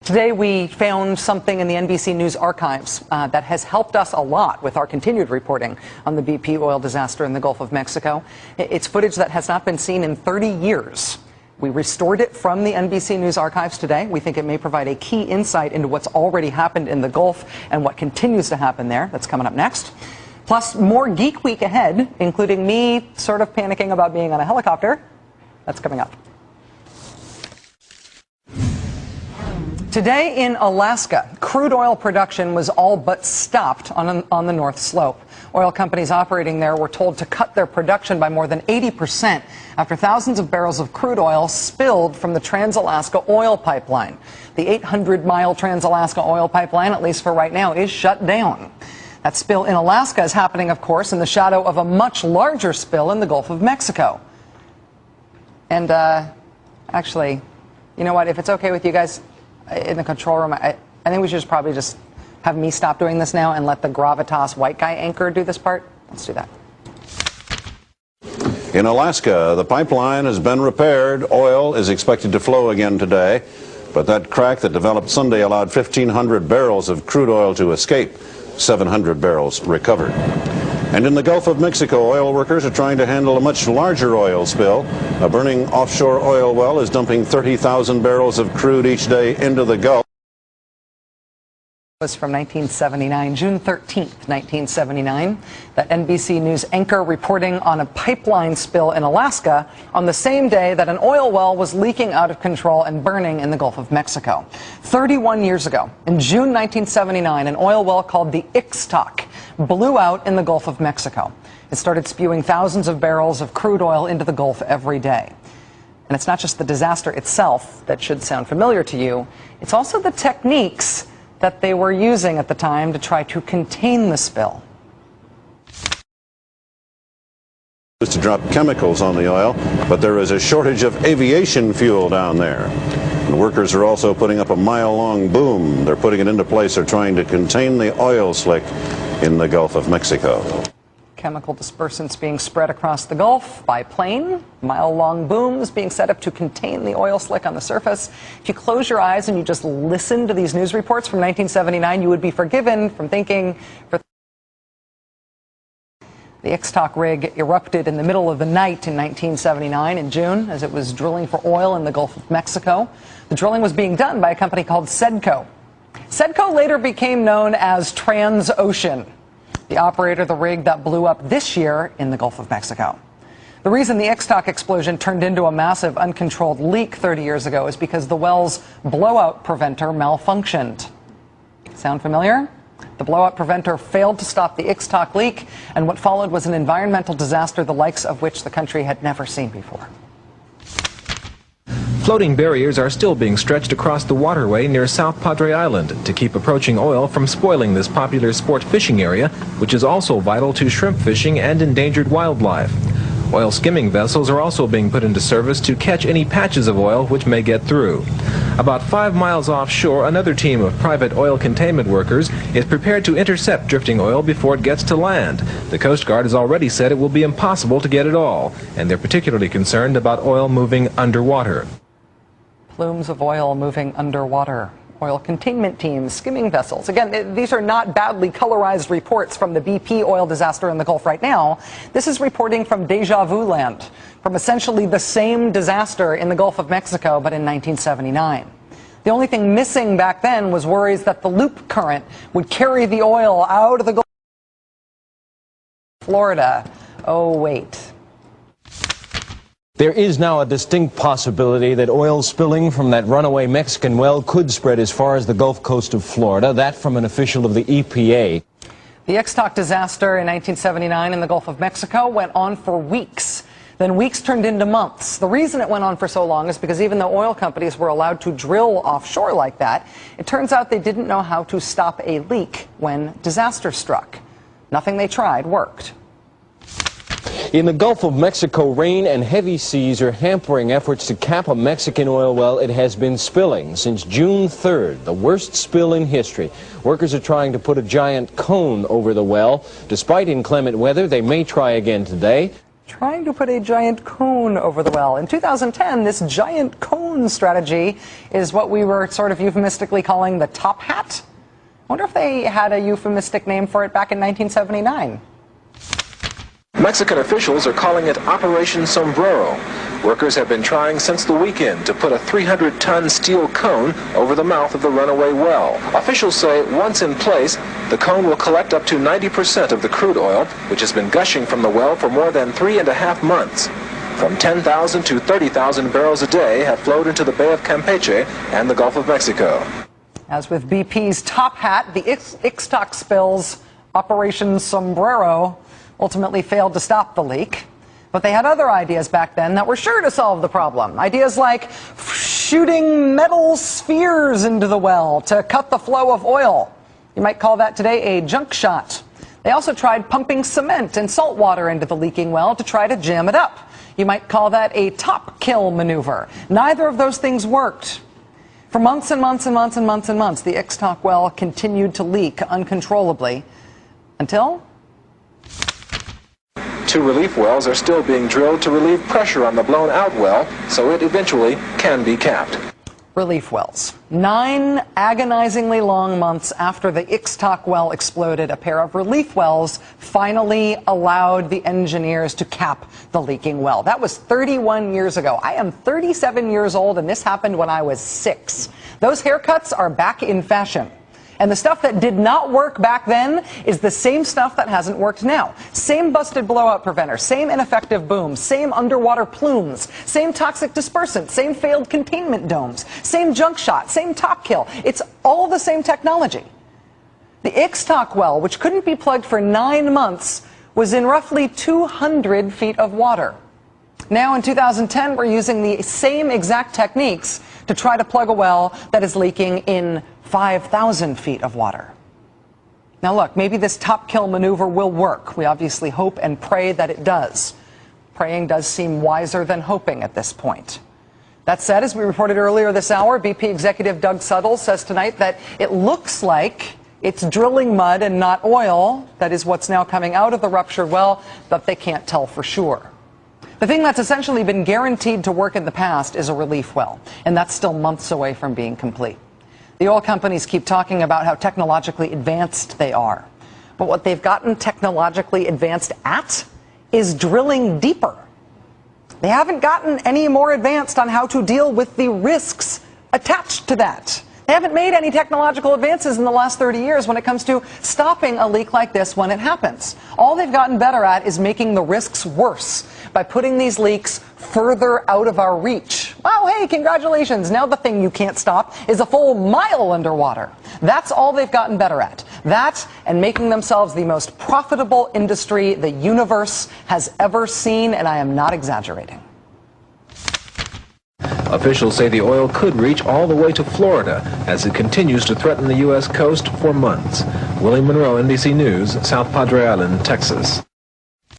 Today we found something in the NBC News archives that has helped us a lot with our continued reporting on the BP oil disaster in the Gulf of Mexico. It's footage that has not been seen in 30 years. We restored it from the NBC News archives today. We think it may provide a key insight into what's already happened in the Gulf and what continues to happen there. That's coming up next. Plus, more Geek Week ahead, including me sort of panicking about being on a helicopter. That's coming up. Today in Alaska, crude oil production was all but stopped on the North Slope. Oil companies operating there were told to cut their production by more than 80% after thousands of barrels of crude oil spilled from the Trans-Alaska oil pipeline. The 800-mile Trans-Alaska oil pipeline, at least for right now, is shut down. That spill in Alaska is happening, of course, in the shadow of a much larger spill in the Gulf of Mexico. And actually, you know what, if it's okay with you guys, in the control room, I think we should probably just have me stop doing this now and let the gravitas white guy anchor do this part. Let's do that. In Alaska, the pipeline has been repaired. Oil is expected to flow again today. But that crack that developed Sunday allowed 1,500 barrels of crude oil to escape. 700 barrels recovered. And in the Gulf of Mexico, oil workers are trying to handle a much larger oil spill. A burning offshore oil well is dumping 30,000 barrels of crude each day into the Gulf. Was from 1979, June 13th, 1979. That NBC News anchor reporting on a pipeline spill in Alaska on the same day that an oil well was leaking out of control and burning in the Gulf of Mexico. 31 years ago, in June 1979, an oil well called the Ixtoc blew out in the Gulf of Mexico. It started spewing thousands of barrels of crude oil into the Gulf every day. And it's not just the disaster itself that should sound familiar to you, it's also the techniques that they were using at the time to try to contain the spill. To drop chemicals on the oil, but there is a shortage of aviation fuel down there. And workers are also putting up a mile-long boom. They're putting it into place. They're trying to contain the oil slick in the Gulf of Mexico. Chemical dispersants being spread across the Gulf by plane, mile-long booms being set up to contain the oil slick on the surface. If you close your eyes and you just listen to these news reports from 1979, you would be forgiven from thinking. The Ixtoc rig erupted in the middle of the night in 1979 in June as it was drilling for oil in the Gulf of Mexico. The drilling was being done by a company called Sedco. Sedco later became known as Transocean, the operator of the rig that blew up this year in the Gulf of Mexico. The reason the Ixtoc explosion turned into a massive uncontrolled leak 30 years ago is because the well's blowout preventer malfunctioned. Sound familiar? The blowout preventer failed to stop the Ixtoc leak, and what followed was an environmental disaster the likes of which the country had never seen before. Floating barriers are still being stretched across the waterway near South Padre Island to keep approaching oil from spoiling this popular sport fishing area, which is also vital to shrimp fishing and endangered wildlife. Oil skimming vessels are also being put into service to catch any patches of oil which may get through. About 5 miles offshore, another team of private oil containment workers is prepared to intercept drifting oil before it gets to land. The Coast Guard has already said it will be impossible to get it all, and they're particularly concerned about oil moving underwater. Plumes of oil moving underwater. Oil containment teams, skimming vessels. Again, these are not badly colorized reports from the BP oil disaster in the Gulf right now. This is reporting from deja vu land, from essentially the same disaster in the Gulf of Mexico, but in 1979. The only thing missing back then was worries that the loop current would carry the oil out of the Gulf of Florida. Oh, wait. There is now a distinct possibility that oil spilling from that runaway Mexican well could spread as far as the Gulf Coast of Florida. That from an official of the EPA. The Ixtoc disaster in 1979 in the Gulf of Mexico went on for weeks. Then weeks turned into months. The reason it went on for so long is because even though oil companies were allowed to drill offshore like that, it turns out they didn't know how to stop a leak when disaster struck. Nothing they tried worked. In the Gulf of Mexico, rain and heavy seas are hampering efforts to cap a Mexican oil well it has been spilling since June 3rd, the worst spill in history. Workers are trying to put a giant cone over the well. Despite inclement weather, they may try again today. trying to put a giant cone over the well. In 2010, this giant cone strategy is what we were sort of euphemistically calling the top hat. I wonder if they had a euphemistic name for it back in 1979. Mexican officials are calling it Operation Sombrero. Workers have been trying since the weekend to put a 300-ton steel cone over the mouth of the runaway well. Officials say once in place, the cone will collect up to 90% of the crude oil, which has been gushing from the well for more than 3.5 months. From 10,000 to 30,000 barrels a day have flowed into the Bay of Campeche and the Gulf of Mexico. As with BP's top hat, the Ixtoc spills, Operation Sombrero, ultimately failed to stop the leak. But they had other ideas back then that were sure to solve the problem. Ideas like shooting metal spheres into the well to cut the flow of oil. You might call that today a junk shot. They also tried pumping cement and salt water into the leaking well to try to jam it up. You might call that a top kill maneuver. Neither of those things worked. For months and months and months and months and months, the Ixtoc well continued to leak uncontrollably until 2 relief wells are still being drilled to relieve pressure on the blown-out well, so it eventually can be capped. Relief wells. 9 agonizingly long months after the Ixtoc well exploded, a pair of relief wells finally allowed the engineers to cap the leaking well. That was 31 years ago. I am 37 years old, and this happened when I was 6. Those haircuts are back in fashion. And the stuff that did not work back then is the same stuff that hasn't worked now. Same busted blowout preventer, same ineffective booms, same underwater plumes, same toxic dispersant, same failed containment domes, same junk shot, same top kill. It's all the same technology. The Ixtoc well, which couldn't be plugged for 9 months, was in roughly 200 feet of water. Now in 2010, we're using the same exact techniques to try to plug a well that is leaking in 5,000 feet of water. Now look, maybe this top kill maneuver will work. We obviously hope and pray that it does. Praying does seem wiser than hoping at this point. That said, as we reported earlier this hour, BP executive Doug Suttles says tonight that it looks like it's drilling mud and not oil. That is what's now coming out of the ruptured well, but they can't tell for sure. The thing that's essentially been guaranteed to work in the past is a relief well, and that's still months away from being complete. The oil companies keep talking about how technologically advanced they are. But what they've gotten technologically advanced at is drilling deeper. They haven't gotten any more advanced on how to deal with the risks attached to that. They haven't made any technological advances in the last 30 years when it comes to stopping a leak like this when it happens. All they've gotten better at is making the risks worse by putting these leaks further out of our reach. Wow, hey, congratulations. Now the thing you can't stop is a full mile underwater. That's all they've gotten better at. That and making themselves the most profitable industry the universe has ever seen, and I am not exaggerating. Officials say the oil could reach all the way to Florida as it continues to threaten the U.S. coast for months. William Monroe, NBC News, South Padre Island, Texas.